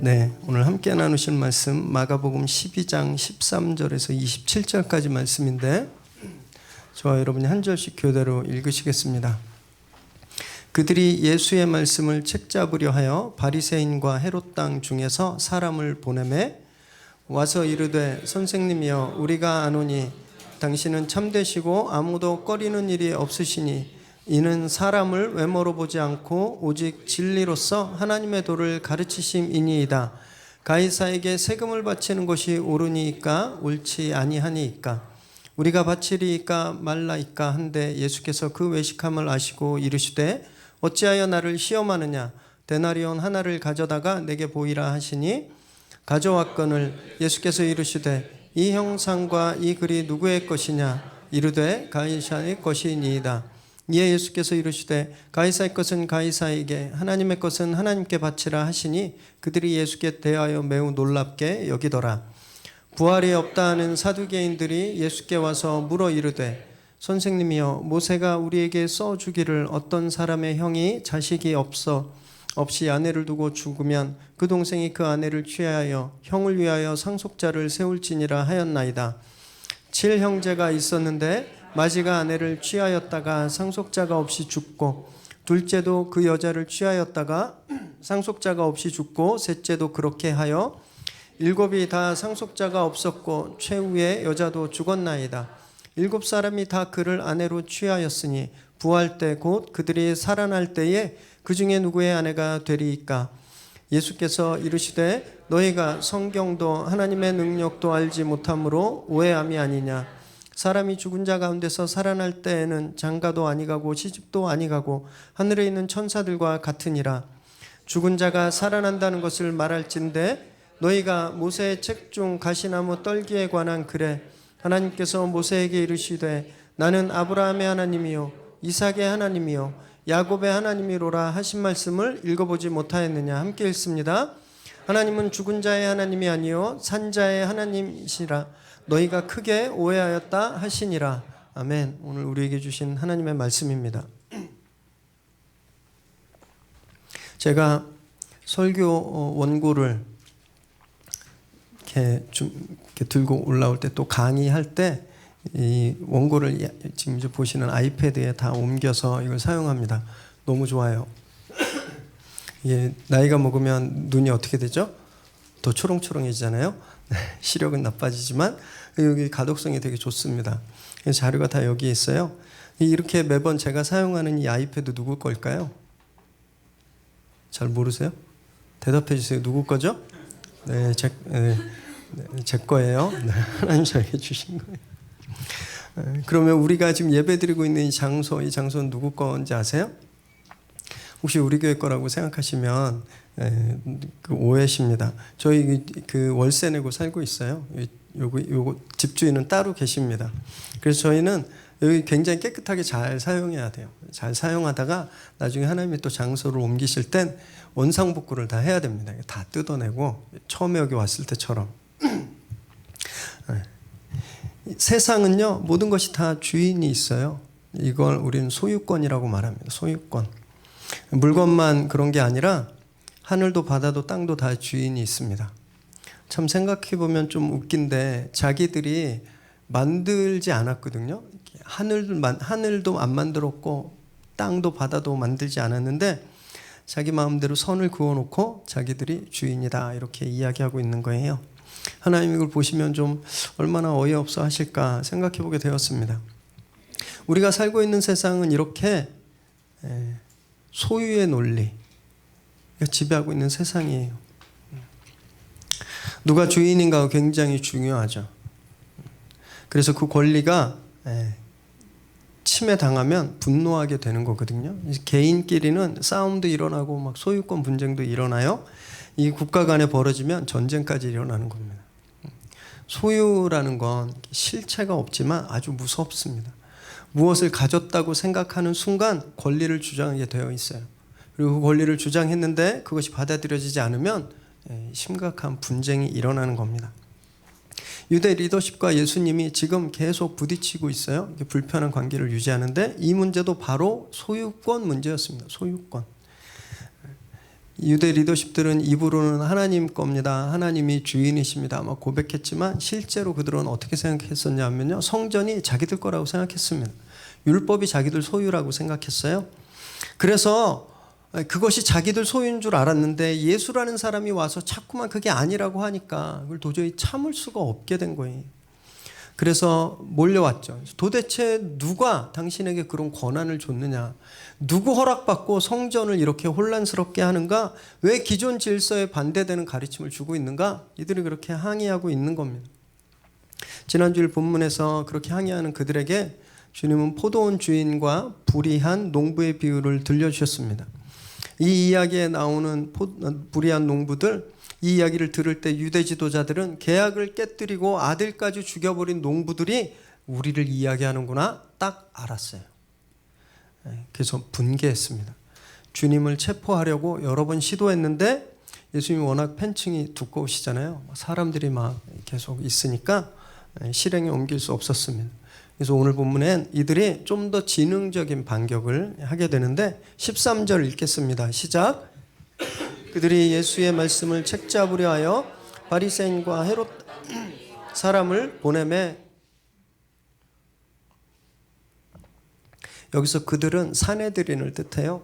네, 오늘 함께 나누실 말씀 마가복음 12장 13절에서 27절까지 말씀인데 저와 여러분이 한 절씩 교대로 읽으시겠습니다. 그들이 예수의 말씀을 책잡으려 하여 바리새인과 헤롯 땅 중에서 사람을 보내매 와서 이르되 선생님이여 우리가 아노니 당신은 참되시고 아무도 꺼리는 일이 없으시니 이는 사람을 외모로 보지 않고 오직 진리로서 하나님의 도를 가르치심이니이다. 가이사에게 세금을 바치는 것이 옳으니이까 옳지 아니하니이까 우리가 바치리이까 말라이까 한데 예수께서 그 외식함을 아시고 이르시되 어찌하여 나를 시험하느냐 데나리온 하나를 가져다가 내게 보이라 하시니 가져왔거늘 예수께서 이르시되 이 형상과 이 글이 누구의 것이냐 이르되 가이사의 것이니이다. 이에 예수께서 이르시되 가이사의 것은 가이사에게 하나님의 것은 하나님께 바치라 하시니 그들이 예수께 대하여 매우 놀랍게 여기더라. 부활이 없다 하는 사두개인들이 예수께 와서 물어 이르되 선생님이여 모세가 우리에게 써주기를 어떤 사람의 형이 자식이 없이 아내를 두고 죽으면 그 동생이 그 아내를 취하여 형을 위하여 상속자를 세울지니라 하였나이다. 7형제가 있었는데 마지가 아내를 취하였다가 상속자가 없이 죽고 둘째도 그 여자를 취하였다가 상속자가 없이 죽고 셋째도 그렇게 하여 7이 다 상속자가 없었고 최후의 여자도 죽었나이다. 7사람이 다 그를 아내로 취하였으니 부활 때 곧 그들이 살아날 때에 그 중에 누구의 아내가 되리이까. 예수께서 이르시되 너희가 성경도 하나님의 능력도 알지 못함으로 오해함이 아니냐. 사람이 죽은 자 가운데서 살아날 때에는 장가도 아니가고 시집도 아니가고 하늘에 있는 천사들과 같으니라. 죽은 자가 살아난다는 것을 말할진대 너희가 모세의 책 중 가시나무 떨기에 관한 글에 하나님께서 모세에게 이르시되 나는 아브라함의 하나님이요 이삭의 하나님이요 야곱의 하나님이로라 하신 말씀을 읽어보지 못하였느냐. 함께 읽습니다. 하나님은 죽은 자의 하나님이 아니요 산 자의 하나님이시라. 너희가 크게 오해하였다 하시니라. 아멘. 오늘 우리에게 주신 하나님의 말씀입니다. 제가 설교 원고를 이렇게 들고 올라올 때 또 강의할 때 이 원고를 지금 보시는 아이패드에 다 옮겨서 이걸 사용합니다. 너무 좋아요. 이게 나이가 먹으면 눈이 어떻게 되죠? 더 초롱초롱해지잖아요. 시력은 나빠지지만 여기 가독성이 되게 좋습니다. 자료가 다 여기에 있어요. 이렇게 매번 제가 사용하는 이 아이패드 누구 걸까요? 잘 모르세요? 대답해 주세요. 누구 거죠? 네, 제 거예요. 네, 하나님 저에게 주신 거예요. 그러면 우리가 지금 예배드리고 있는 이 장소는 누구 건지 아세요? 혹시 우리 교회 거라고 생각하시면 그 오해십니다. 저희 그 월세 내고 살고 있어요. 요거 집주인은 따로 계십니다. 그래서 저희는 여기 굉장히 깨끗하게 잘 사용해야 돼요. 잘 사용하다가 나중에 하나님이 또 장소를 옮기실 땐 원상복구를 다 해야 됩니다. 다 뜯어내고 처음에 여기 왔을 때처럼. 세상은요 모든 것이 다 주인이 있어요. 이걸 우리는 소유권이라고 말합니다. 소유권. 물건만 그런 게 아니라 하늘도 바다도 땅도 다 주인이 있습니다. 참 생각해보면 좀 웃긴데 자기들이 만들지 않았거든요. 하늘도 안 만들었고 땅도 바다도 만들지 않았는데 자기 마음대로 선을 그어놓고 자기들이 주인이다 이렇게 이야기하고 있는 거예요. 하나님 이걸 보시면 좀 얼마나 어이없어 하실까 생각해보게 되었습니다. 우리가 살고 있는 세상은 이렇게 소유의 논리가 지배하고 있는 세상이에요. 누가 주인인가가 굉장히 중요하죠. 그래서 그 권리가 침해당하면 분노하게 되는 거거든요. 개인끼리는 싸움도 일어나고 막 소유권 분쟁도 일어나요. 이 국가 간에 벌어지면 전쟁까지 일어나는 겁니다. 소유라는 건 실체가 없지만 아주 무섭습니다. 무엇을 가졌다고 생각하는 순간 권리를 주장하게 되어 있어요. 그리고 그 권리를 주장했는데 그것이 받아들여지지 않으면 심각한 분쟁이 일어나는 겁니다. 유대 리더십과 예수님이 지금 계속 부딪히고 있어요. 불편한 관계를 유지하는데 이 문제도 바로 소유권 문제였습니다. 소유권. 유대 리더십들은 입으로는 하나님 겁니다. 하나님이 주인이십니다. 아마 고백했지만 실제로 그들은 어떻게 생각했었냐면요. 성전이 자기들 거라고 생각했습니다. 율법이 자기들 소유라고 생각했어요. 그래서 그것이 자기들 소유인 줄 알았는데 예수라는 사람이 와서 자꾸만 그게 아니라고 하니까 그걸 도저히 참을 수가 없게 된 거예요. 그래서 몰려왔죠. 도대체 누가 당신에게 그런 권한을 줬느냐? 누구 허락받고 성전을 이렇게 혼란스럽게 하는가? 왜 기존 질서에 반대되는 가르침을 주고 있는가? 이들이 그렇게 항의하고 있는 겁니다. 지난주일 본문에서 그렇게 항의하는 그들에게 주님은 포도원 주인과 불의한 농부의 비유를 들려주셨습니다. 이 이야기에 나오는 불의한 농부들, 이 이야기를 들을 때 유대 지도자들은 계약을 깨뜨리고 아들까지 죽여버린 농부들이 우리를 이야기하는구나 딱 알았어요. 그래서 분개했습니다. 주님을 체포하려고 여러 번 시도했는데 예수님이 워낙 팬층이 두꺼우시잖아요. 사람들이 막 계속 있으니까 실행에 옮길 수 없었습니다. 그래서 오늘 본문엔 이들이 좀 더 지능적인 반격을 하게 되는데 13절 읽겠습니다. 시작. 그들이 예수의 말씀을 책잡으려 하여 바리새인과 헤롯 사람을 보내매. 여기서 그들은 사내들인을 뜻해요.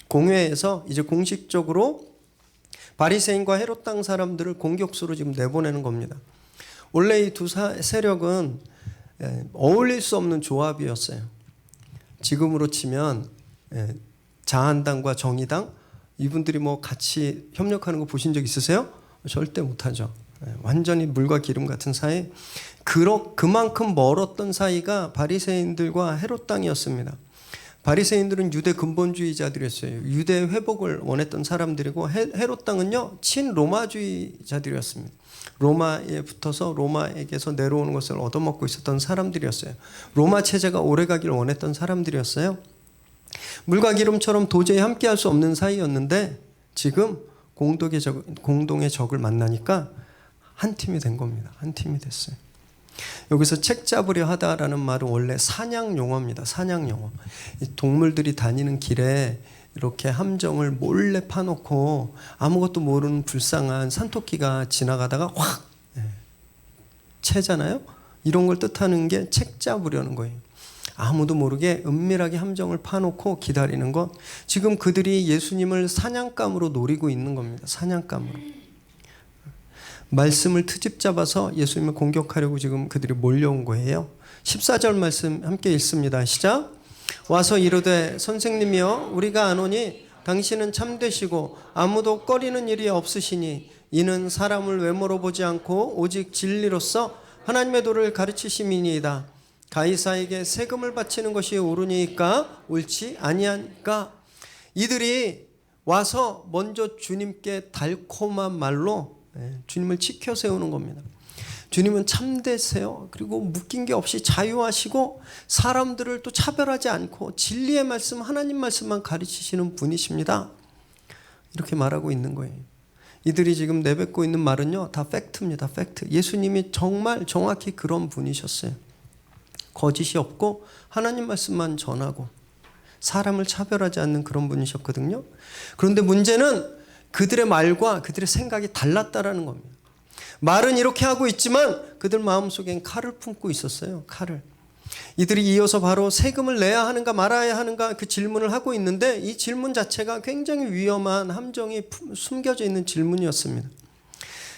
공회에서 이제 공식적으로 바리새인과 헤롯 땅 사람들을 공격수로 지금 내보내는 겁니다. 원래 이 두 세력은 어울릴 수 없는 조합이었어요. 지금으로 치면 자한당과 정의당, 이분들이 뭐 같이 협력하는 거 보신 적 있으세요? 절대 못하죠. 완전히 물과 기름 같은 사이. 그만큼 멀었던 사이가 바리새인들과 헤롯 땅이었습니다. 바리새인들은 유대 근본주의자들이었어요. 유대 회복을 원했던 사람들이고 헤롯 땅은요 친로마주의자들이었습니다. 로마에 붙어서 로마에게서 내려오는 것을 얻어먹고 있었던 사람들이었어요. 로마 체제가 오래가길 원했던 사람들이었어요. 물과 기름처럼 도저히 함께할 수 없는 사이였는데 지금 공동의 적을 만나니까 한 팀이 된 겁니다. 한 팀이 됐어요. 여기서 책 잡으려 하다라는 말은 원래 사냥 용어입니다. 사냥 용어. 동물들이 다니는 길에 이렇게 함정을 몰래 파놓고 아무것도 모르는 불쌍한 산토끼가 지나가다가 확 채잖아요. 이런 걸 뜻하는 게 책 잡으려는 거예요. 아무도 모르게 은밀하게 함정을 파놓고 기다리는 것. 지금 그들이 예수님을 사냥감으로 노리고 있는 겁니다. 사냥감으로. 말씀을 트집 잡아서 예수님을 공격하려고 지금 그들이 몰려온 거예요. 14절 말씀 함께 읽습니다. 시작. 와서 이르되 선생님이여 우리가 아노니 당신은 참되시고 아무도 꺼리는 일이 없으시니 이는 사람을 외모로 보지 않고 오직 진리로서 하나님의 도를 가르치심이니이다. 가이사에게 세금을 바치는 것이 옳으니까 옳지 아니하니까. 이들이 와서 먼저 주님께 달콤한 말로 주님을 지켜 세우는 겁니다. 주님은 참되세요. 그리고 묶인 게 없이 자유하시고 사람들을 또 차별하지 않고 진리의 말씀, 하나님 말씀만 가르치시는 분이십니다. 이렇게 말하고 있는 거예요. 이들이 지금 내뱉고 있는 말은요 다 팩트입니다. 팩트. 예수님이 정말 정확히 그런 분이셨어요. 거짓이 없고 하나님 말씀만 전하고 사람을 차별하지 않는 그런 분이셨거든요. 그런데 문제는 그들의 말과 그들의 생각이 달랐다라는 겁니다. 말은 이렇게 하고 있지만 그들 마음속엔 칼을 품고 있었어요. 칼을. 이들이 이어서 바로 세금을 내야 하는가 말아야 하는가 그 질문을 하고 있는데 이 질문 자체가 굉장히 위험한 함정이 숨겨져 있는 질문이었습니다.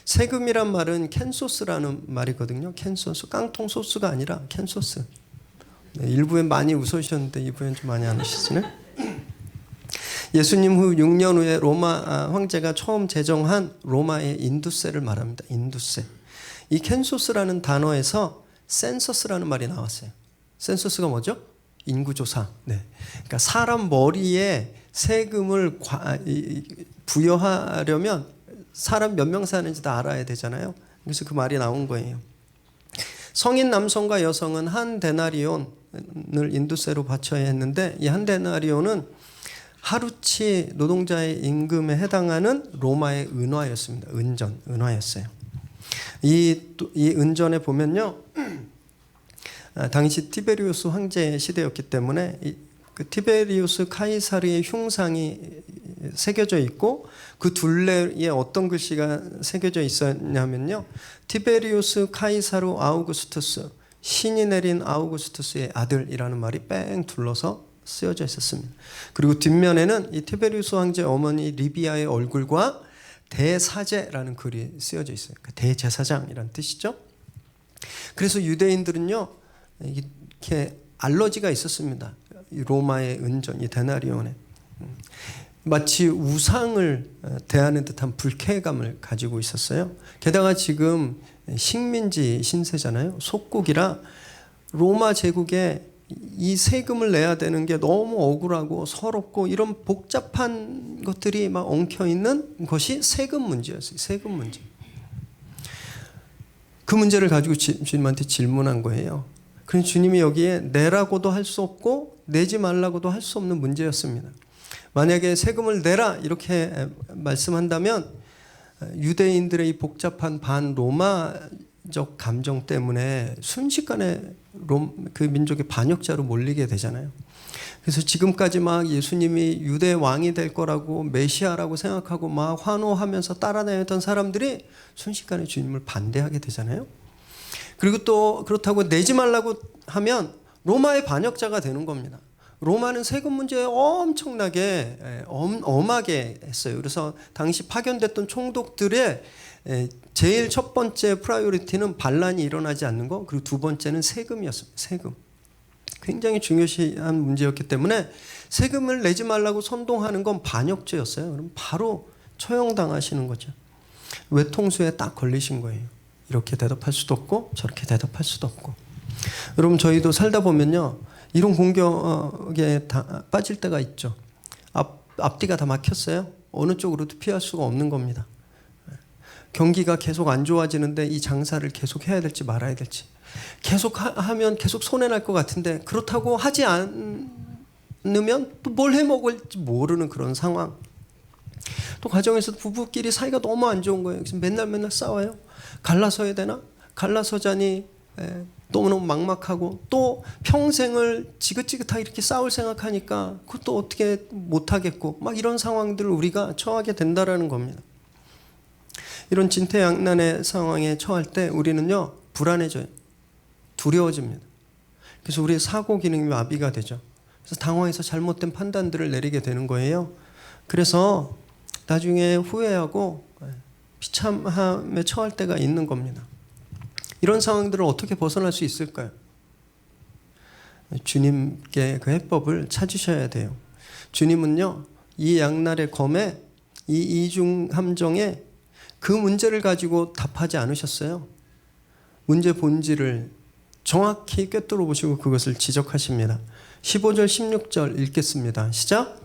세금이란 말은 캔소스라는 말이거든요. 캔소스. 깡통 소스가 아니라 캔소스. 일부엔 많이 웃으셨는데 이부엔 좀 많이 안 웃으시네. 예수님 후 6년 후에 로마 황제가 처음 제정한 로마의 인두세를 말합니다. 인두세. 이 캔소스라는 단어에서 센서스라는 말이 나왔어요. 센서스가 뭐죠? 인구조사. 네. 그러니까 사람 머리에 세금을 부여하려면 사람 몇 명 사는지 다 알아야 되잖아요. 그래서 그 말이 나온 거예요. 성인 남성과 여성은 한 데나리온을 인두세로 바쳐야 했는데 이 한 데나리온은 하루치 노동자의 임금에 해당하는 로마의 은화였습니다. 은화였어요. 이 은전에 보면요, 당시 티베리우스 황제의 시대였기 때문에 그 티베리우스 카이사르의 흉상이 새겨져 있고 그 둘레에 어떤 글씨가 새겨져 있었냐면요. 티베리우스 카이사루 아우구스투스, 신이 내린 아우구스투스의 아들이라는 말이 뺑 둘러서 쓰여져 있었습니다. 그리고 뒷면에는 이 티베리우스 황제의 어머니 리비아의 얼굴과 대사제라는 글이 쓰여져 있어요. 그러니까 대제사장이라는 뜻이죠. 그래서 유대인들은요, 이렇게 알러지가 있었습니다. 로마의 은전, 이 데나리온에 마치 우상을 대하는 듯한 불쾌감을 가지고 있었어요. 게다가 지금 식민지 신세잖아요. 속국이라 로마 제국에 이 세금을 내야 되는 게 너무 억울하고 서럽고 이런 복잡한 것들이 막 엉켜 있는 것이 세금 문제였어요. 세금 문제. 그 문제를 가지고 주님한테 질문한 거예요. 그래서 주님이 여기에 내라고도 할 수 없고 내지 말라고도 할 수 없는 문제였습니다. 만약에 세금을 내라 이렇게 말씀한다면 유대인들의 이 복잡한 반로마적 감정 때문에 순식간에 그 민족의 반역자로 몰리게 되잖아요. 그래서 지금까지 막 예수님이 유대 왕이 될 거라고 메시아라고 생각하고 막 환호하면서 따라다녔던 사람들이 순식간에 주님을 반대하게 되잖아요. 그리고 또 그렇다고 내지 말라고 하면 로마의 반역자가 되는 겁니다. 로마는 세금 문제에 엄청나게 엄하게 했어요. 그래서 당시 파견됐던 총독들의 제일 첫 번째 프라이오리티는 반란이 일어나지 않는 거, 그리고 두 번째는 세금이었습니다. 세금. 굉장히 중요시한 문제였기 때문에 세금을 내지 말라고 선동하는 건 반역죄였어요. 그럼 바로 처형당하시는 거죠. 외통수에 딱 걸리신 거예요. 이렇게 대답할 수도 없고 저렇게 대답할 수도 없고. 여러분 저희도 살다 보면요, 이런 공격에 다 빠질 때가 있죠. 앞뒤가 다 막혔어요. 어느 쪽으로도 피할 수가 없는 겁니다. 경기가 계속 안 좋아지는데 이 장사를 계속 해야 될지 말아야 될지, 계속 하면 계속 손해날 것 같은데 그렇다고 하지 않으면 또 뭘 해먹을지 모르는 그런 상황. 또 가정에서 부부끼리 사이가 너무 안 좋은 거예요. 그래서 맨날 싸워요. 갈라서야 되나? 갈라서자니 너무너무 막막하고, 또 평생을 지긋지긋하게 이렇게 싸울 생각하니까 그것도 어떻게 못하겠고, 막 이런 상황들을 우리가 처하게 된다라는 겁니다. 이런 진퇴양난의 상황에 처할 때 우리는요, 불안해져요. 두려워집니다. 그래서 우리의 사고 기능이 마비가 되죠. 그래서 당황해서 잘못된 판단들을 내리게 되는 거예요. 그래서 나중에 후회하고 비참함에 처할 때가 있는 겁니다. 이런 상황들을 어떻게 벗어날 수 있을까요? 주님께 그 해법을 찾으셔야 돼요. 주님은요, 이 양날의 검에, 이 이중 함정에 그 문제를 가지고 답하지 않으셨어요. 문제 본질을 정확히 꿰뚫어 보시고 그것을 지적하십니다. 15절 16절 읽겠습니다. 시작.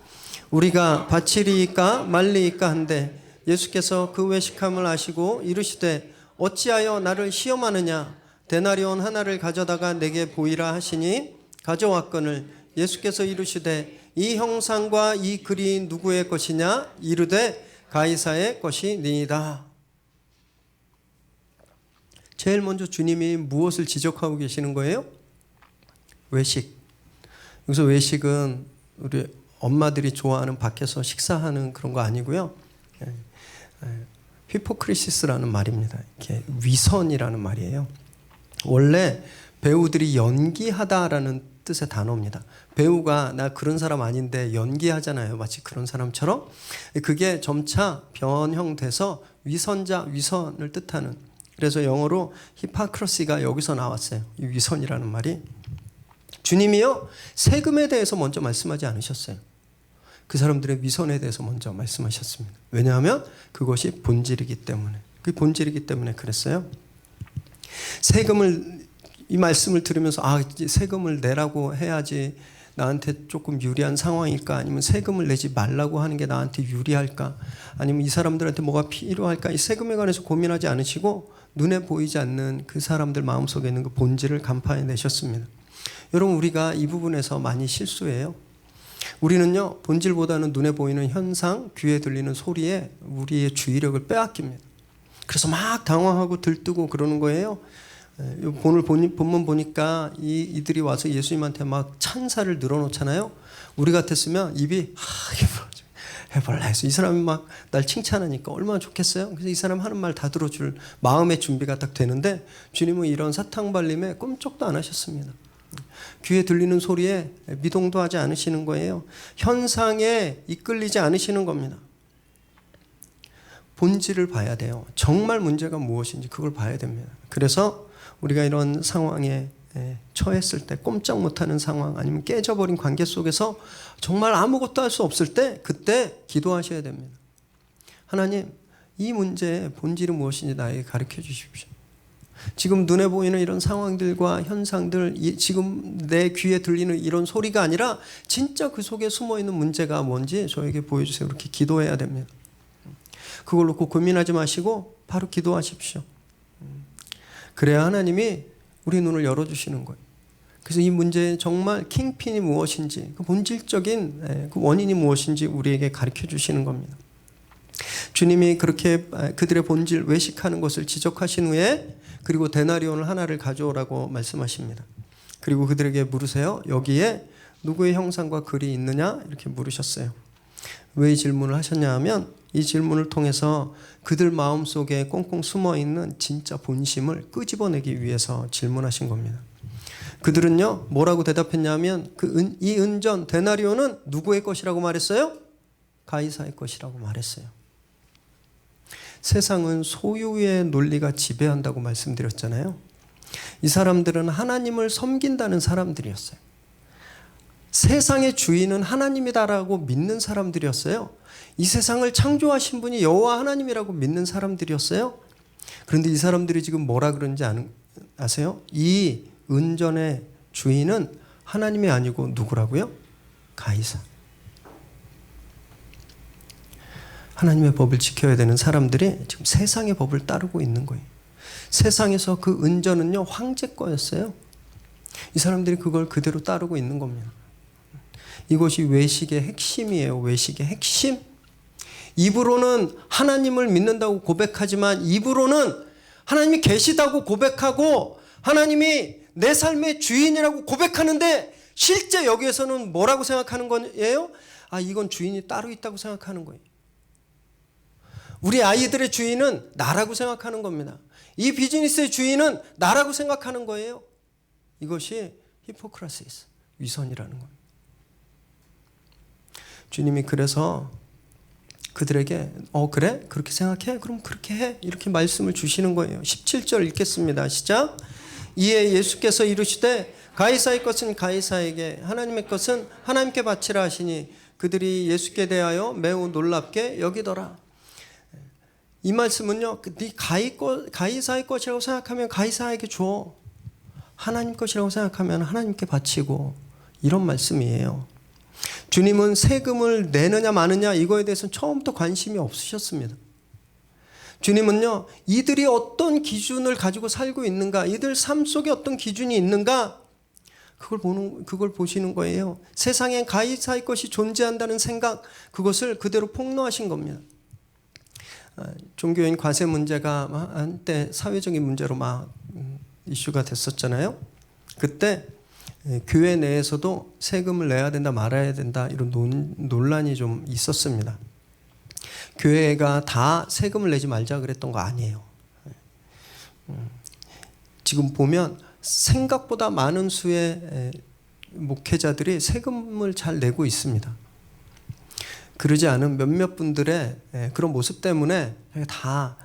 우리가 바치리이까 말리이까 한데 예수께서 그 외식함을 아시고 이르시되 어찌하여 나를 시험하느냐. 데나리온 하나를 가져다가 내게 보이라 하시니 가져왔거늘 예수께서 이르시되 이 형상과 이 글이 누구의 것이냐. 이르되 가이사의 것이니이다. 제일 먼저 주님이 무엇을 지적하고 계시는 거예요? 외식. 여기서 외식은 우리 엄마들이 좋아하는 밖에서 식사하는 그런 거 아니고요. 히포크리시스라는 말입니다. 이렇게 위선이라는 말이에요. 원래 배우들이 연기하다라는 뜻의 단어입니다. 배우가 나 그런 사람 아닌데 연기하잖아요. 마치 그런 사람처럼. 그게 점차 변형돼서 위선자, 위선을 뜻하는. 그래서 영어로 히파크러시가 여기서 나왔어요. 이 위선이라는 말이. 주님이요, 세금에 대해서 먼저 말씀하지 않으셨어요. 그 사람들의 위선에 대해서 먼저 말씀하셨습니다. 왜냐하면 그것이 본질이기 때문에. 그 본질이기 때문에 그랬어요. 이 말씀을 들으면서 이제 세금을 내라고 해야지 나한테 조금 유리한 상황일까, 아니면 세금을 내지 말라고 하는 게 나한테 유리할까, 아니면 이 사람들한테 뭐가 필요할까, 이 세금에 관해서 고민하지 않으시고 눈에 보이지 않는 그 사람들 마음속에 있는 그 본질을 간파해 내셨습니다. 여러분, 우리가 이 부분에서 많이 실수해요. 우리는요, 본질보다는 눈에 보이는 현상, 귀에 들리는 소리에 우리의 주의력을 빼앗깁니다. 그래서 막 당황하고 들뜨고 그러는 거예요. 오늘 본문 보니까 이들이 와서 예수님한테 막 찬사를 늘어놓잖아요. 우리 같았으면 입이 해볼라 해서 이 사람이 막 날 칭찬하니까 얼마나 좋겠어요. 그래서 이 사람 하는 말 다 들어줄 마음의 준비가 딱 되는데 주님은 이런 사탕발림에 꿈쩍도 안 하셨습니다. 귀에 들리는 소리에 미동도 하지 않으시는 거예요. 현상에 이끌리지 않으시는 겁니다. 본질을 봐야 돼요. 정말 문제가 무엇인지 그걸 봐야 됩니다. 그래서 우리가 이런 상황에 처했을 때, 꼼짝 못하는 상황, 아니면 깨져버린 관계 속에서 정말 아무것도 할 수 없을 때, 그때 기도하셔야 됩니다. 하나님, 이 문제의 본질이 무엇인지 나에게 가르쳐 주십시오. 지금 눈에 보이는 이런 상황들과 현상들, 지금 내 귀에 들리는 이런 소리가 아니라 진짜 그 속에 숨어있는 문제가 뭔지 저에게 보여주세요. 그렇게 기도해야 됩니다. 그걸 놓고 고민하지 마시고 바로 기도하십시오. 그래야 하나님이 우리 눈을 열어주시는 거예요. 그래서 이 문제의 정말 킹핀이 무엇인지, 그 본질적인 그 원인이 무엇인지 우리에게 가르쳐 주시는 겁니다. 주님이 그렇게 그들의 본질 외식하는 것을 지적하신 후에 그리고 데나리온을 하나를 가져오라고 말씀하십니다. 그리고 그들에게 물으세요. 여기에 누구의 형상과 글이 있느냐? 이렇게 물으셨어요. 왜 이 질문을 하셨냐 하면 이 질문을 통해서 그들 마음속에 꽁꽁 숨어있는 진짜 본심을 끄집어내기 위해서 질문하신 겁니다. 그들은요 뭐라고 대답했냐면 이 은전 데나리온은 누구의 것이라고 말했어요? 가이사의 것이라고 말했어요. 세상은 소유의 논리가 지배한다고 말씀드렸잖아요. 이 사람들은 하나님을 섬긴다는 사람들이었어요. 세상의 주인은 하나님이다라고 믿는 사람들이었어요. 이 세상을 창조하신 분이 여호와 하나님이라고 믿는 사람들이었어요. 그런데 이 사람들이 지금 뭐라 그러는지 아세요? 이 은전의 주인은 하나님이 아니고 누구라고요? 가이사. 하나님의 법을 지켜야 되는 사람들이 지금 세상의 법을 따르고 있는 거예요. 세상에서 그 은전은요 황제 거였어요. 이 사람들이 그걸 그대로 따르고 있는 겁니다. 이것이 외식의 핵심이에요. 외식의 핵심. 입으로는 하나님을 믿는다고 고백하지만 입으로는 하나님이 계시다고 고백하고 하나님이 내 삶의 주인이라고 고백하는데 실제 여기에서는 뭐라고 생각하는 거예요? 이건 주인이 따로 있다고 생각하는 거예요. 우리 아이들의 주인은 나라고 생각하는 겁니다. 이 비즈니스의 주인은 나라고 생각하는 거예요. 이것이 히포크라시스, 위선이라는 겁니다. 주님이 그래서 그들에게 그래? 그렇게 생각해? 그럼 그렇게 해. 이렇게 말씀을 주시는 거예요. 17절 읽겠습니다. 시작. 이에 예수께서 이르시되 가이사의 것은 가이사에게 가이사의 것은 하나님께 바치라 하시니 그들이 예수께 대하여 매우 놀랍게 여기더라. 이 말씀은요. 네 가이사의 것이라고 생각하면 가이사에게 줘. 하나님 것이라고 생각하면 하나님께 바치고 이런 말씀이에요. 주님은 세금을 내느냐 마느냐 이거에 대해서는 처음부터 관심이 없으셨습니다. 주님은요, 이들이 어떤 기준을 가지고 살고 있는가, 이들 삶 속에 어떤 기준이 있는가, 그걸 보시는 거예요. 세상에 가이사의 것이 존재한다는 생각, 그것을 그대로 폭로하신 겁니다. 종교인 과세 문제가 한때 사회적인 문제로 막 이슈가 됐었잖아요. 그때 교회 내에서도 세금을 내야 된다 말아야 된다 이런 논란이 좀 있었습니다. 교회가 다 세금을 내지 말자 그랬던 거 아니에요. 지금 보면 생각보다 많은 수의 목회자들이 세금을 잘 내고 있습니다. 그러지 않은 몇몇 분들의 그런 모습 때문에 다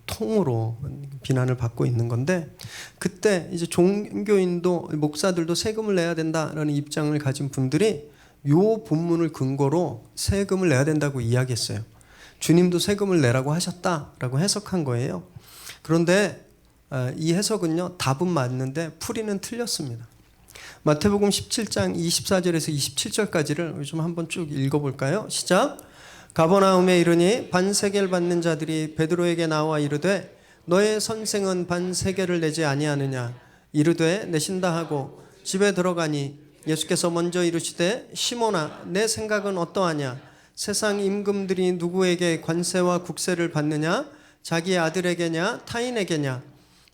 통으로 비난을 받고 있는 건데, 그때 이제 종교인도 목사들도 세금을 내야 된다라는 입장을 가진 분들이 요 본문을 근거로 세금을 내야 된다고 이야기했어요. 주님도 세금을 내라고 하셨다라고 해석한 거예요. 그런데 이 해석은요, 답은 맞는데 풀이는 틀렸습니다. 마태복음 17장 24절에서 27절까지를 좀 한번 쭉 읽어볼까요? 시작. 가버나움에 이르니 반세겔 받는 자들이 베드로에게 나와 이르되 너의 선생은 반세겔을 내지 아니하느냐. 이르되 내신다 하고 집에 들어가니 예수께서 먼저 이르시되 시몬아 내 생각은 어떠하냐. 세상 임금들이 누구에게 관세와 국세를 받느냐. 자기 아들에게냐 타인에게냐.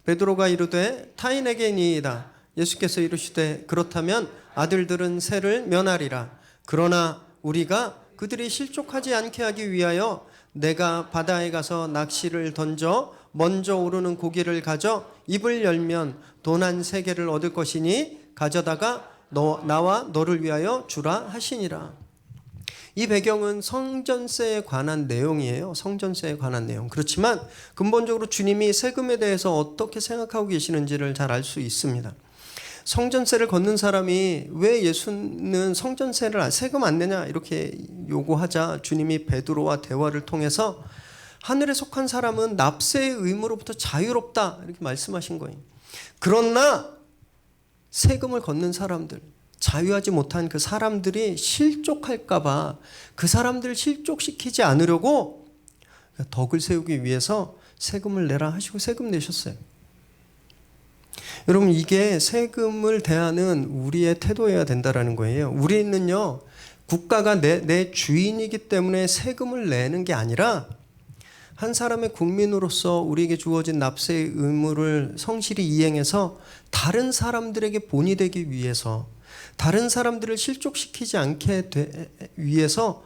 베드로가 이르되 타인에게니이다. 예수께서 이르시되 그렇다면 아들들은 세를 면하리라. 그러나 우리가 그들이 실족하지 않게 하기 위하여 내가 바다에 가서 낚시를 던져 먼저 오르는 고기를 가져 입을 열면 돈 한 3개를 얻을 것이니 가져다가 나와 너를 위하여 주라 하시니라. 이 배경은 성전세에 관한 내용이에요. 성전세에 관한 내용. 그렇지만 근본적으로 주님이 세금에 대해서 어떻게 생각하고 계시는지를 잘 알 수 있습니다. 성전세를 걷는 사람이 왜 예수는 성전세를 세금 안 내냐 이렇게 요구하자 주님이 베드로와 대화를 통해서 하늘에 속한 사람은 납세의 의무로부터 자유롭다 이렇게 말씀하신 거예요. 그러나 세금을 걷는 사람들, 자유하지 못한 그 사람들이 실족할까 봐 그 사람들을 실족시키지 않으려고 덕을 세우기 위해서 세금을 내라 하시고 세금 내셨어요. 여러분, 이게 세금을 대하는 우리의 태도여야 된다는 거예요. 우리는요, 국가가 내 주인이기 때문에 세금을 내는 게 아니라 한 사람의 국민으로서 우리에게 주어진 납세의 의무를 성실히 이행해서 다른 사람들에게 본이 되기 위해서, 다른 사람들을 실족시키지 않게 위해서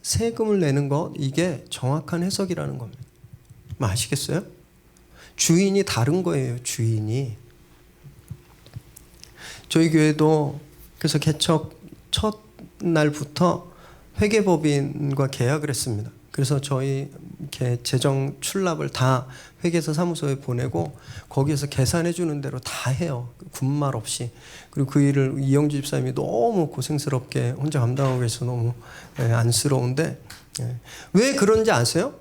세금을 내는 것, 이게 정확한 해석이라는 겁니다. 아시겠어요? 주인이 다른 거예요. 주인이. 저희 교회도 그래서 개척 첫 날부터 회계법인과 계약을 했습니다. 그래서 저희 이렇게 재정 출납을 다 회계사 사무소에 보내고 거기에서 계산해 주는 대로 다 해요. 군말 없이. 그리고 그 일을 이영주 집사님이 너무 고생스럽게 혼자 감당하고 계셔서 너무 안쓰러운데, 왜 그런지 아세요?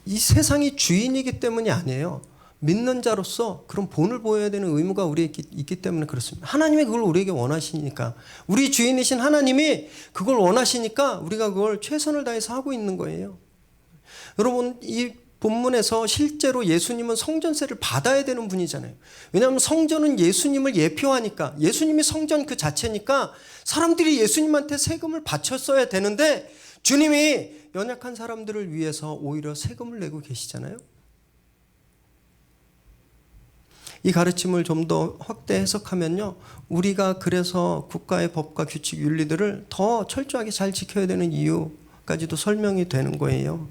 이 세상이 주인이기 때문이 아니에요. 믿는 자로서 그런 본을 보여야 되는 의무가 우리에게 있기 때문에 그렇습니다. 하나님이 그걸 우리에게 원하시니까, 우리 주인이신 하나님이 그걸 원하시니까 우리가 그걸 최선을 다해서 하고 있는 거예요. 여러분, 이 본문에서 실제로 예수님은 성전세를 받아야 되는 분이잖아요. 왜냐하면 성전은 예수님을 예표하니까, 예수님이 성전 그 자체니까 사람들이 예수님한테 세금을 바쳤어야 되는데 주님이 연약한 사람들을 위해서 오히려 세금을 내고 계시잖아요. 이 가르침을 좀 더 확대 해석하면요, 우리가 그래서 국가의 법과 규칙, 윤리들을 더 철저하게 잘 지켜야 되는 이유까지도 설명이 되는 거예요.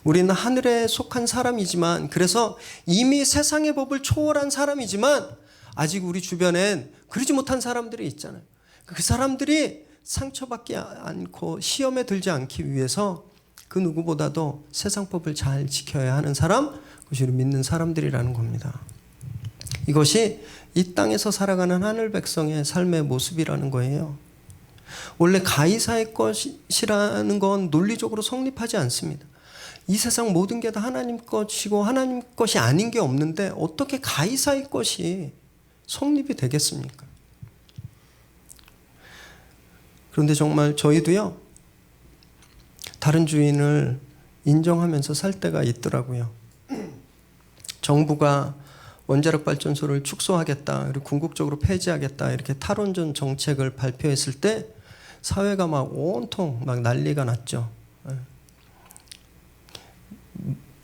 우리는 하늘에 속한 사람이지만, 그래서 이미 세상의 법을 초월한 사람이지만 아직 우리 주변엔 그러지 못한 사람들이 있잖아요. 그 사람들이 상처받지 않고 시험에 들지 않기 위해서 그 누구보다도 세상 법을 잘 지켜야 하는 사람, 그것이 믿는 사람들이라는 겁니다. 이것이 이 땅에서 살아가는 하늘 백성의 삶의 모습이라는 거예요. 원래 가이사의 것이라는 건 논리적으로 성립하지 않습니다. 이 세상 모든 게 다 하나님 것이고 하나님 것이 아닌 게 없는데 어떻게 가이사의 것이 성립이 되겠습니까? 그런데 정말 저희도요, 다른 주인을 인정하면서 살 때가 있더라고요. 정부가 원자력 발전소를 축소하겠다, 그리고 궁극적으로 폐지하겠다, 이렇게 탈원전 정책을 발표했을 때 사회가 막 온통 막 난리가 났죠.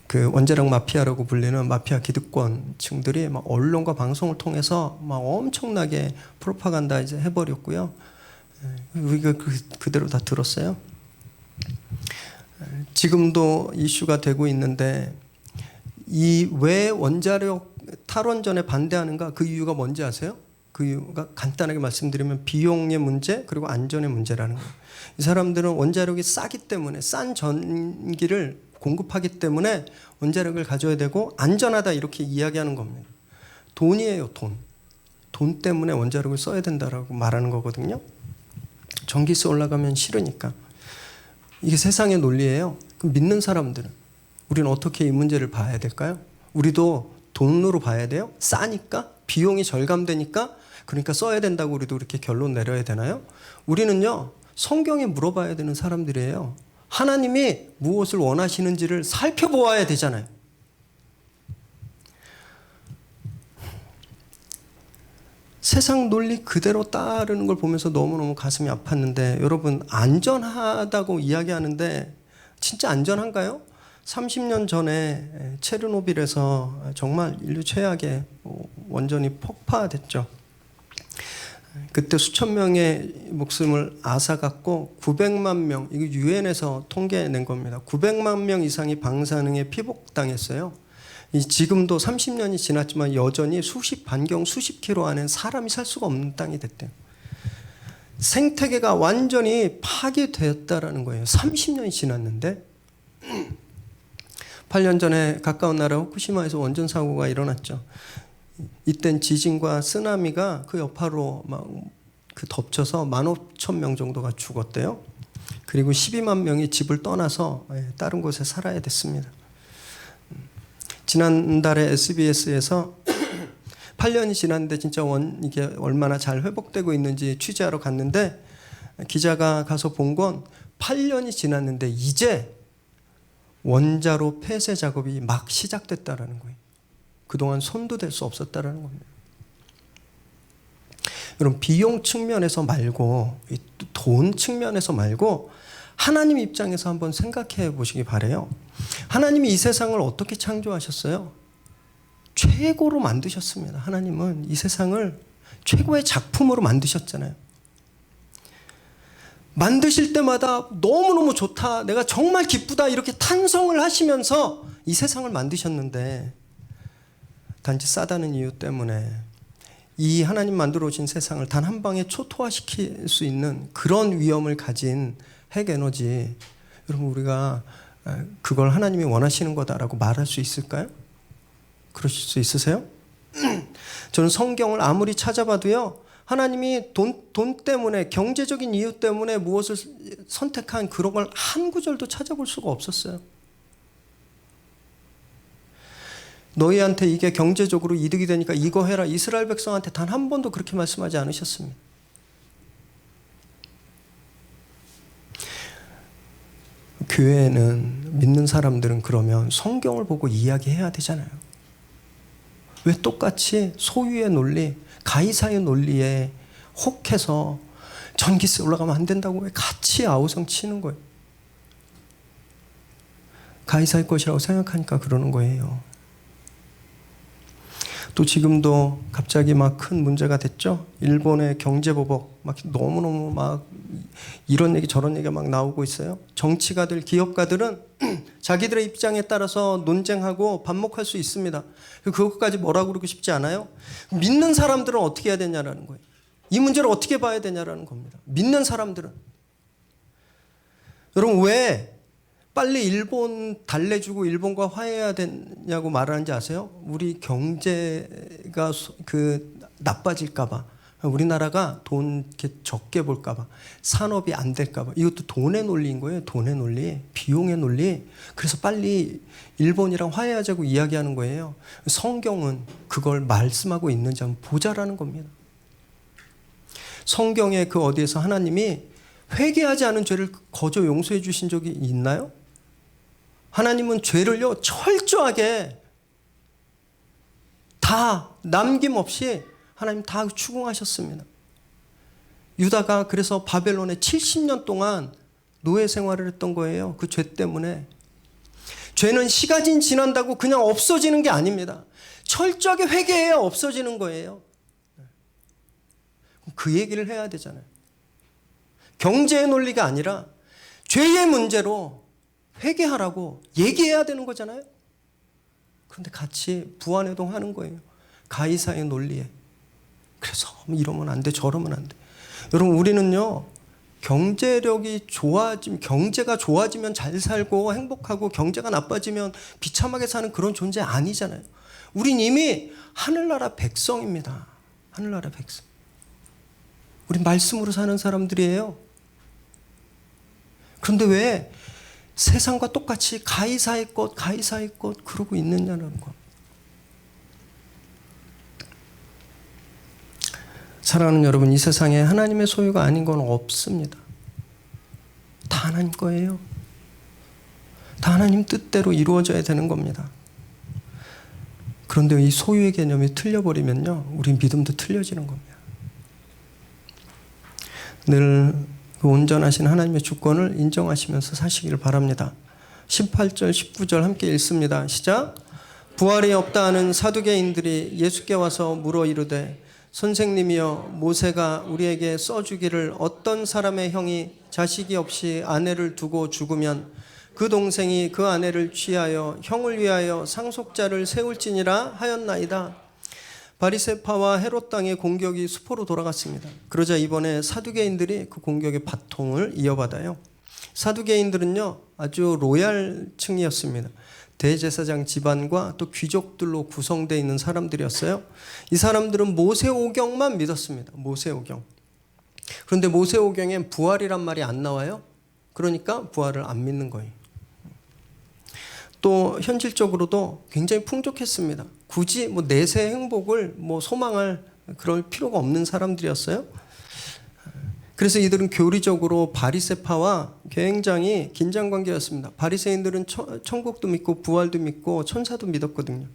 그 원자력 마피아라고 불리는 마피아 기득권층들이 막 언론과 방송을 통해서 막 엄청나게 프로파간다 이제 해버렸고요. 우리가 그대로 다 들었어요. 지금도 이슈가 되고 있는데, 이 왜 원자력 탈원전에 반대하는가, 그 이유가 뭔지 아세요? 그 이유가 간단하게 말씀드리면 비용의 문제, 그리고 안전의 문제라는 거예요. 이 사람들은 원자력이 싸기 때문에, 싼 전기를 공급하기 때문에 원자력을 가져야 되고 안전하다, 이렇게 이야기하는 겁니다. 돈이에요, 돈. 돈 때문에 원자력을 써야 된다라고 말하는 거거든요. 전기세 올라가면 싫으니까. 이게 세상의 논리예요. 그럼 믿는 사람들은, 우리는 어떻게 이 문제를 봐야 될까요? 우리도 돈으로 봐야 돼요? 싸니까? 비용이 절감되니까? 그러니까 써야 된다고 우리도 이렇게 결론 내려야 되나요? 우리는요, 성경에 물어봐야 되는 사람들이에요. 하나님이 무엇을 원하시는지를 살펴보아야 되잖아요. 세상 논리 그대로 따르는 걸 보면서 너무너무 가슴이 아팠는데, 여러분, 안전하다고 이야기하는데 진짜 안전한가요? 30년 전에 체르노빌에서 정말 인류 최악의 원전이 폭파됐죠. 그때 수천 명의 목숨을 앗아갔고 900만 명, 이거 유엔에서 통계낸 겁니다. 900만 명 이상이 방사능에 피복당했어요. 지금도 30년이 지났지만 여전히 반경 수십 킬로 안에 사람이 살 수가 없는 땅이 됐대요. 생태계가 완전히 파괴되었다라는 거예요. 30년이 지났는데 8년 전에 가까운 나라 후쿠시마에서 원전 사고가 일어났죠. 이땐 지진과 쓰나미가 그 여파로 막 그 덮쳐서 15,000명 정도가 죽었대요. 그리고 12만 명이 집을 떠나서 다른 곳에 살아야 됐습니다. 지난달에 SBS에서 8년이 지났는데 진짜 이게 얼마나 잘 회복되고 있는지 취재하러 갔는데 기자가 가서 본 건 8년이 지났는데 이제 원자로 폐쇄 작업이 막 시작됐다라는 거예요. 그동안 손도 댈 수 없었다라는 겁니다. 여러분, 비용 측면에서 말고 돈 측면에서 말고 하나님 입장에서 한번 생각해 보시기 바라요. 하나님이 이 세상을 어떻게 창조하셨어요? 최고로 만드셨습니다. 하나님은 이 세상을 최고의 작품으로 만드셨잖아요. 만드실 때마다 너무너무 좋다, 내가 정말 기쁘다 이렇게 탄성을 하시면서 이 세상을 만드셨는데 단지 싸다는 이유 때문에 이 하나님 만들어 오신 세상을 단 한 방에 초토화시킬 수 있는 그런 위험을 가진 핵에너지, 여러분 우리가 그걸 하나님이 원하시는 거다라고 말할 수 있을까요? 그러실 수 있으세요? 저는 성경을 아무리 찾아봐도요, 하나님이 돈 때문에, 경제적인 이유 때문에 무엇을 선택한 그런 걸 한 구절도 찾아볼 수가 없었어요. 너희한테 이게 경제적으로 이득이 되니까 이거 해라, 이스라엘 백성한테 단 한 번도 그렇게 말씀하지 않으셨습니다. 교회는, 믿는 사람들은 그러면 성경을 보고 이야기해야 되잖아요. 왜 똑같이 소유의 논리, 가이사의 논리에 혹해서 전기세 올라가면 안 된다고 왜 같이 아우성 치는 거예요? 가이사의 것이라고 생각하니까 그러는 거예요. 또 지금도 갑자기 막 큰 문제가 됐죠. 일본의 경제보복 막 너무너무 막 이런 얘기 저런 얘기가 막 나오고 있어요. 정치가들, 기업가들은 자기들의 입장에 따라서 논쟁하고 반목할 수 있습니다. 그것까지 뭐라고 그러고 싶지 않아요. 믿는 사람들은 어떻게 해야 되냐라는 거예요. 이 문제를 어떻게 봐야 되냐라는 겁니다. 믿는 사람들은. 여러분, 왜 빨리 일본 달래주고 일본과 화해해야 되냐고 말하는지 아세요? 우리 경제가 나빠질까봐, 우리나라가 돈 이렇게 적게 볼까봐, 산업이 안 될까봐. 이것도 돈의 논리인 거예요. 돈의 논리, 비용의 논리. 그래서 빨리 일본이랑 화해하자고 이야기하는 거예요. 성경은 그걸 말씀하고 있는지 한번 보자라는 겁니다. 성경에 그 어디에서 하나님이 회개하지 않은 죄를 거저 용서해 주신 적이 있나요? 하나님은 죄를요 철저하게 다 남김없이 하나님 다 추궁하셨습니다. 유다가 그래서 바벨론에 70년 동안 노예 생활을 했던 거예요. 그 죄 때문에. 죄는 시간이 지난다고 그냥 없어지는 게 아닙니다. 철저하게 회개해야 없어지는 거예요. 그 얘기를 해야 되잖아요. 경제의 논리가 아니라 죄의 문제로 회개하라고 얘기해야 되는 거잖아요. 그런데 같이 부안해동하는 거예요. 가이사의 논리에. 그래서 이러면 안 돼, 저러면 안 돼. 여러분, 우리는요 경제력이 경제가 좋아지면 잘 살고 행복하고, 경제가 나빠지면 비참하게 사는 그런 존재 아니잖아요. 우린 이미 하늘나라 백성입니다. 하늘나라 백성. 우린 말씀으로 사는 사람들이에요. 그런데 왜 세상과 똑같이 가이사의 것 그러고 있느냐는 거. 사랑하는 여러분, 이 세상에 하나님의 소유가 아닌 건 없습니다. 다 하나님 거예요. 다 하나님 뜻대로 이루어져야 되는 겁니다. 그런데 이 소유의 개념이 틀려버리면요, 우리 믿음도 틀려지는 겁니다. 늘 그 온전하신 하나님의 주권을 인정하시면서 사시기를 바랍니다. 18절 19절 함께 읽습니다. 시작. 부활이 없다 하는 사두개인들이 예수께 와서 물어 이르되 선생님이여, 모세가 우리에게 써주기를 어떤 사람의 형이 자식이 없이 아내를 두고 죽으면 그 동생이 그 아내를 취하여 형을 위하여 상속자를 세울지니라 하였나이다. 바리새파와 헤롯 당의 공격이 수포로 돌아갔습니다. 그러자 이번에 사두개인들이 그 공격의 바통을 이어받아요. 사두개인들은요, 아주 로얄층이었습니다. 대제사장 집안과 또 귀족들로 구성되어 있는 사람들이었어요. 이 사람들은 모세오경만 믿었습니다. 모세오경. 그런데 모세오경엔 부활이란 말이 안 나와요. 그러니까 부활을 안 믿는 거예요. 또 현실적으로도 굉장히 풍족했습니다. 굳이 내세 행복을 소망할 그럴 필요가 없는 사람들이었어요. 그래서 이들은 교리적으로 바리새파와 굉장히 긴장 관계였습니다. 바리새인들은 천국도 믿고 부활도 믿고 천사도 믿었거든요.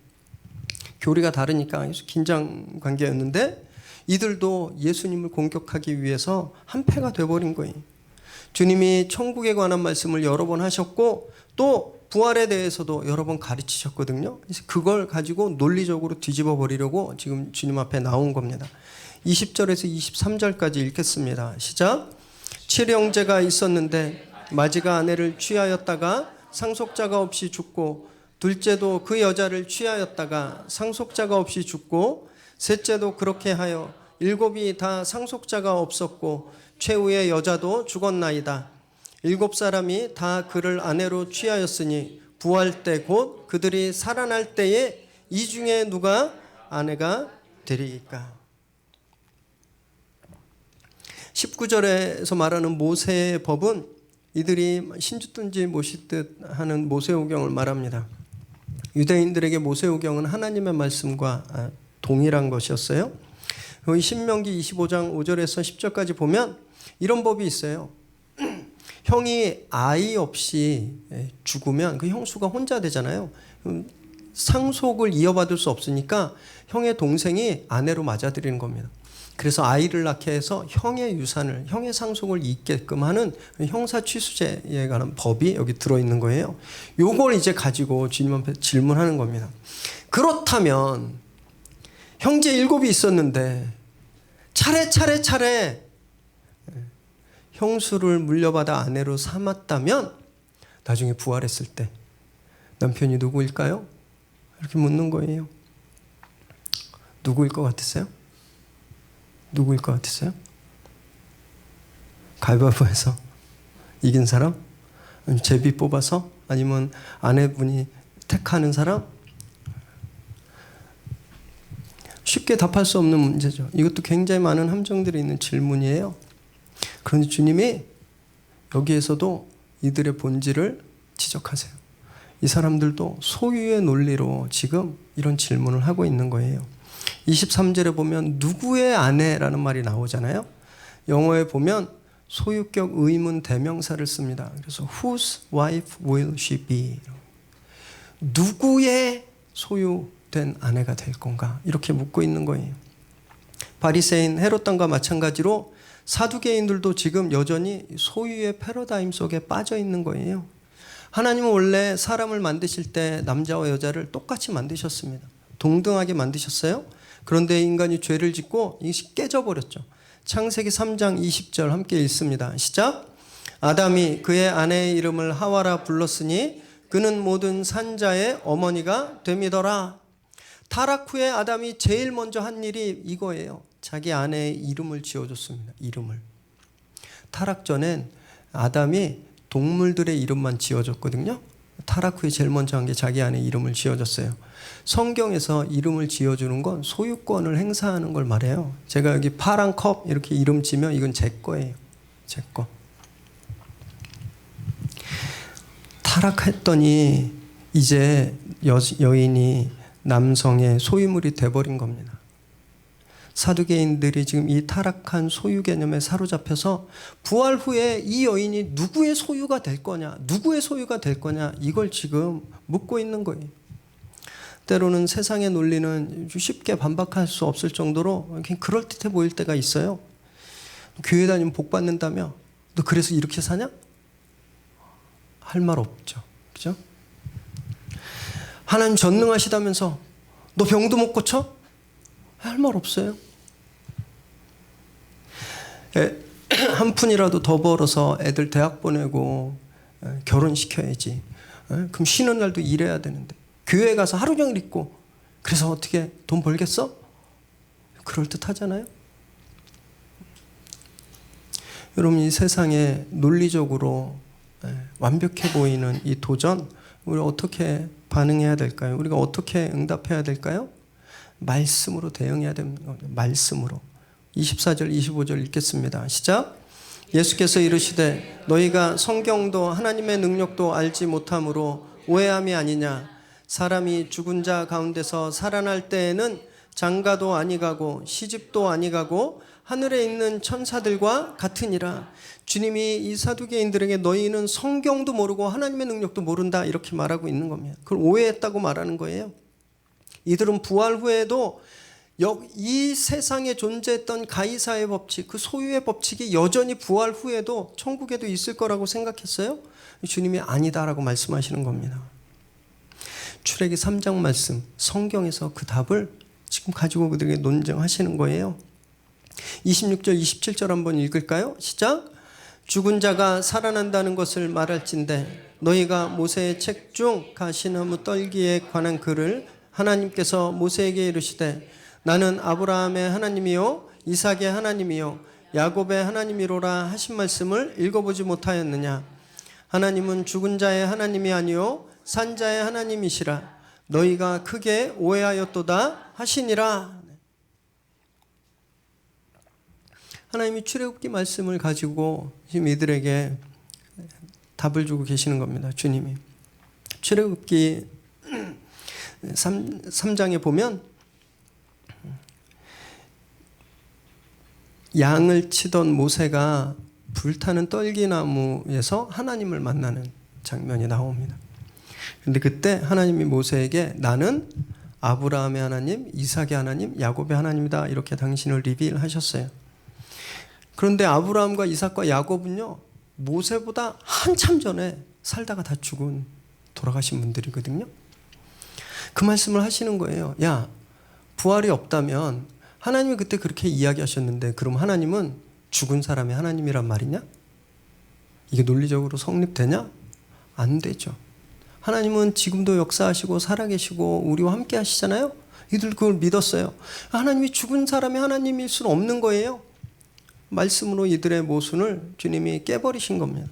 교리가 다르니까 긴장 관계였는데 이들도 예수님을 공격하기 위해서 한패가 돼버린 거예요. 주님이 천국에 관한 말씀을 여러 번 하셨고 또 부활에 대해서도 여러 번 가르치셨거든요. 그래서 그걸 가지고 논리적으로 뒤집어 버리려고 지금 주님 앞에 나온 겁니다. 20절에서 23절까지 읽겠습니다. 시작. 7형제가 있었는데 마지가 아내를 취하였다가 상속자가 없이 죽고, 둘째도 그 여자를 취하였다가 상속자가 없이 죽고, 셋째도 그렇게 하여 일곱이 다 상속자가 없었고 최후의 여자도 죽었나이다. 7사람이 다 그를 아내로 취하였으니 부활 때 곧 그들이 살아날 때에 이 중에 누가 아내가 되리이까. 19절에서 말하는 모세의 법은 이들이 신주든지 모시듯 하는 모세오경을 말합니다. 유대인들에게 모세오경은 하나님의 말씀과 동일한 것이었어요. 신명기 25장 5절에서 10절까지 보면 이런 법이 있어요. 형이 아이 없이 죽으면 그 형수가 혼자 되잖아요. 상속을 이어받을 수 없으니까 형의 동생이 아내로 맞아들이는 겁니다. 그래서 아이를 낳게 해서 형의 유산을, 형의 상속을 잇게끔 하는 형사 취수제에 관한 법이 여기 들어있는 거예요. 요걸 이제 가지고 주님 앞에 질문하는 겁니다. 그렇다면 형제 7이 있었는데 차례 형수를 물려받아 아내로 삼았다면 나중에 부활했을 때 남편이 누구일까요? 이렇게 묻는 거예요. 누구일 것 같으세요? 누구일 것 같으세요? 가위바위보해서 이긴 사람? 아니면 제비 뽑아서? 아니면 아내분이 택하는 사람? 쉽게 답할 수 없는 문제죠. 이것도 굉장히 많은 함정들이 있는 질문이에요. 그런데 주님이 여기에서도 이들의 본질을 지적하세요. 이 사람들도 소유의 논리로 지금 이런 질문을 하고 있는 거예요. 23절에 보면 누구의 아내라는 말이 나오잖아요. 영어에 보면 소유격 의문 대명사를 씁니다. 그래서 whose wife will she be? 누구의 소유된 아내가 될 건가? 이렇게 묻고 있는 거예요. 바리새인 헤롯 당과 마찬가지로 사두개인들도 지금 여전히 소유의 패러다임 속에 빠져 있는 거예요. 하나님은 원래 사람을 만드실 때 남자와 여자를 똑같이 만드셨습니다. 동등하게 만드셨어요. 그런데 인간이 죄를 짓고 이것이 깨져버렸죠. 창세기 3장 20절 함께 읽습니다. 시작. 아담이 그의 아내의 이름을 하와라 불렀으니 그는 모든 산자의 어머니가 됨이더라. 타락 후에 아담이 제일 먼저 한 일이 이거예요. 자기 아내의 이름을 지어줬습니다. 이름을. 타락 전엔 아담이 동물들의 이름만 지어줬거든요. 타락 후에 제일 먼저 한 게 자기 아내 이름을 지어줬어요. 성경에서 이름을 지어주는 건 소유권을 행사하는 걸 말해요. 제가 여기 파란 컵 이렇게 이름 지면 이건 제 거예요. 제 거. 타락했더니 이제 여인이 남성의 소유물이 돼버린 겁니다. 사두개인들이 지금 이 타락한 소유 개념에 사로잡혀서 부활 후에 이 여인이 누구의 소유가 될 거냐, 누구의 소유가 될 거냐 이걸 지금 묻고 있는 거예요. 때로는 세상의 논리는 쉽게 반박할 수 없을 정도로 그럴듯해 보일 때가 있어요. 교회 다니면 복 받는다며? 너 그래서 이렇게 사냐? 할 말 없죠. 그죠? 하나님 전능하시다면서 너 병도 못 고쳐? 할 말 없어요. 한 푼이라도 더 벌어서 애들 대학 보내고 결혼시켜야지. 그럼 쉬는 날도 일해야 되는데 교회 가서 하루 종일 있고 그래서 어떻게 돈 벌겠어? 그럴듯하잖아요. 여러분, 이 세상에 논리적으로 완벽해 보이는 이 도전, 우리 어떻게 반응해야 될까요? 우리가 어떻게 응답해야 될까요? 말씀으로 대응해야 됩니다. 말씀으로. 24절 25절 읽겠습니다. 시작. 예수께서 이르시되 너희가 성경도 하나님의 능력도 알지 못함으로 오해함이 아니냐. 사람이 죽은 자 가운데서 살아날 때에는 장가도 아니가고 시집도 아니가고 하늘에 있는 천사들과 같으니라. 주님이 이 사두개인들에게 너희는 성경도 모르고 하나님의 능력도 모른다 이렇게 말하고 있는 겁니다. 그걸 오해했다고 말하는 거예요. 이들은 부활 후에도 이 세상에 존재했던 가이사의 법칙, 그 소유의 법칙이 여전히 부활 후에도 천국에도 있을 거라고 생각했어요? 주님이 아니다라고 말씀하시는 겁니다. 출애기 3장 말씀, 성경에서 그 답을 지금 가지고 그들에게 논증하시는 거예요. 26절 27절 한번 읽을까요? 시작. 죽은 자가 살아난다는 것을 말할진대 너희가 모세의 책 중 가시나무 떨기에 관한 글을 하나님께서 모세에게 이르시되 나는 아브라함의 하나님이요 이삭의 하나님이요 야곱의 하나님이로라 하신 말씀을 읽어보지 못하였느냐. 하나님은 죽은 자의 하나님이 아니요 산 자의 하나님이시라. 너희가 크게 오해하였도다 하시니라. 하나님이 출애굽기 말씀을 가지고 지금 이들에게 답을 주고 계시는 겁니다. 주님이. 출애굽기 3장에 보면 양을 치던 모세가 불타는 떨기나무에서 하나님을 만나는 장면이 나옵니다. 그런데 그때 하나님이 모세에게 나는 아브라함의 하나님, 이삭의 하나님, 야곱의 하나님이다 이렇게 당신을 리빌하셨어요. 그런데 아브라함과 이삭과 야곱은요 모세보다 한참 전에 살다가 다 죽은 돌아가신 분들이거든요. 그 말씀을 하시는 거예요. 야, 부활이 없다면 하나님이 그때 그렇게 이야기하셨는데 그럼 하나님은 죽은 사람의 하나님이란 말이냐? 이게 논리적으로 성립되냐? 안 되죠. 하나님은 지금도 역사하시고 살아계시고 우리와 함께 하시잖아요. 이들 그걸 믿었어요. 하나님이 죽은 사람의 하나님일 수는 없는 거예요. 말씀으로 이들의 모순을 주님이 깨버리신 겁니다.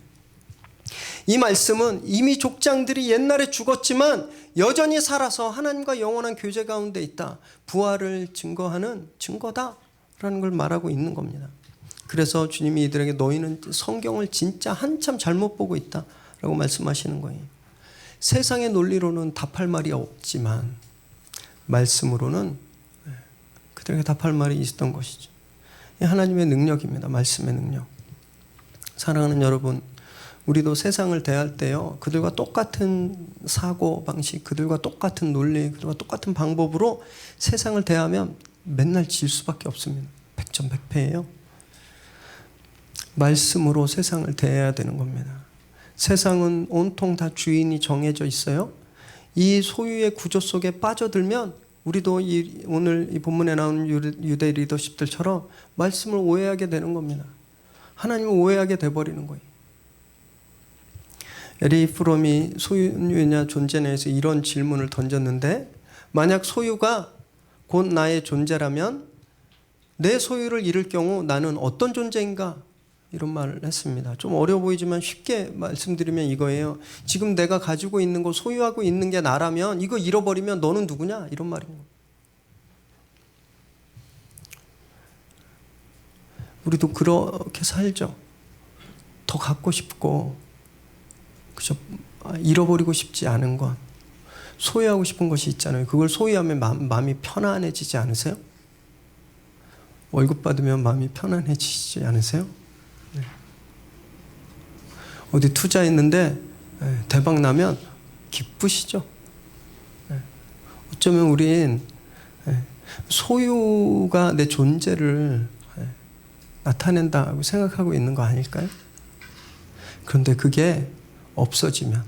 이 말씀은 이미 족장들이 옛날에 죽었지만 여전히 살아서 하나님과 영원한 교제 가운데 있다. 부활을 증거하는 증거다라는 걸 말하고 있는 겁니다. 그래서 주님이 이들에게 너희는 성경을 진짜 한참 잘못 보고 있다라고 말씀하시는 거예요. 세상의 논리로는 답할 말이 없지만 말씀으로는 그들에게 답할 말이 있었던 것이죠. 하나님의 능력입니다. 말씀의 능력. 사랑하는 여러분, 우리도 세상을 대할 때요 그들과 똑같은 사고방식, 그들과 똑같은 논리, 그들과 똑같은 방법으로 세상을 대하면 맨날 질 수밖에 없습니다. 백전백패예요. 말씀으로 세상을 대해야 되는 겁니다. 세상은 온통 다 주인이 정해져 있어요. 이 소유의 구조 속에 빠져들면 우리도 오늘 이 본문에 나오는 유대 리더십들처럼 말씀을 오해하게 되는 겁니다. 하나님을 오해하게 돼버리는 거예요. 에리 프롬이 소유냐 존재냐에서 이런 질문을 던졌는데 만약 소유가 곧 나의 존재라면 내 소유를 잃을 경우 나는 어떤 존재인가? 이런 말을 했습니다. 좀 어려워 보이지만 쉽게 말씀드리면 이거예요. 지금 내가 가지고 있는 거 소유하고 있는 게 나라면 이거 잃어버리면 너는 누구냐? 이런 말입니다. 우리도 그렇게 살죠. 더 갖고 싶고 그저 잃어버리고 싶지 않은 건 소유하고 싶은 것이 있잖아요. 그걸 소유하면 마음이 편안해지지 않으세요? 월급 받으면 마음이 편안해지지 않으세요? 네. 어디 투자했는데 대박 나면 기쁘시죠? 네. 어쩌면 우린 소유가 내 존재를 나타낸다고 생각하고 있는 거 아닐까요? 그런데 그게 없어지면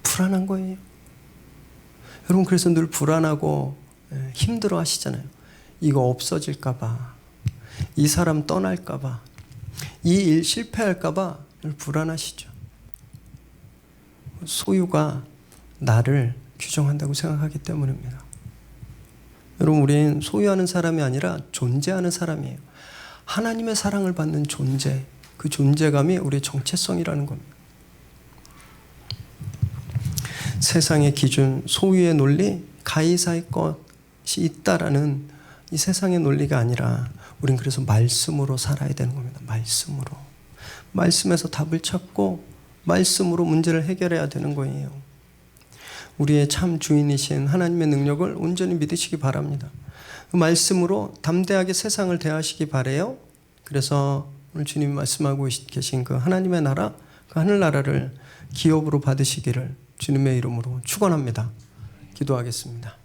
불안한 거예요. 여러분 그래서 늘 불안하고 힘들어 하시잖아요. 이거 없어질까 봐. 이 사람 떠날까봐, 이 일 실패할까봐 불안하시죠. 소유가 나를 규정한다고 생각하기 때문입니다. 여러분, 우린 소유하는 사람이 아니라 존재하는 사람이에요. 하나님의 사랑을 받는 존재, 그 존재감이 우리의 정체성이라는 겁니다. 세상의 기준, 소유의 논리, 가이사의 것이 있다라는 이 세상의 논리가 아니라 우린 그래서 말씀으로 살아야 되는 겁니다. 말씀으로. 말씀에서 답을 찾고 말씀으로 문제를 해결해야 되는 거예요. 우리의 참 주인이신 하나님의 능력을 온전히 믿으시기 바랍니다. 그 말씀으로 담대하게 세상을 대하시기 바라요. 그래서 오늘 주님이 말씀하고 계신 그 하나님의 나라, 그 하늘나라를 기업으로 받으시기를 주님의 이름으로 축원합니다. 기도하겠습니다.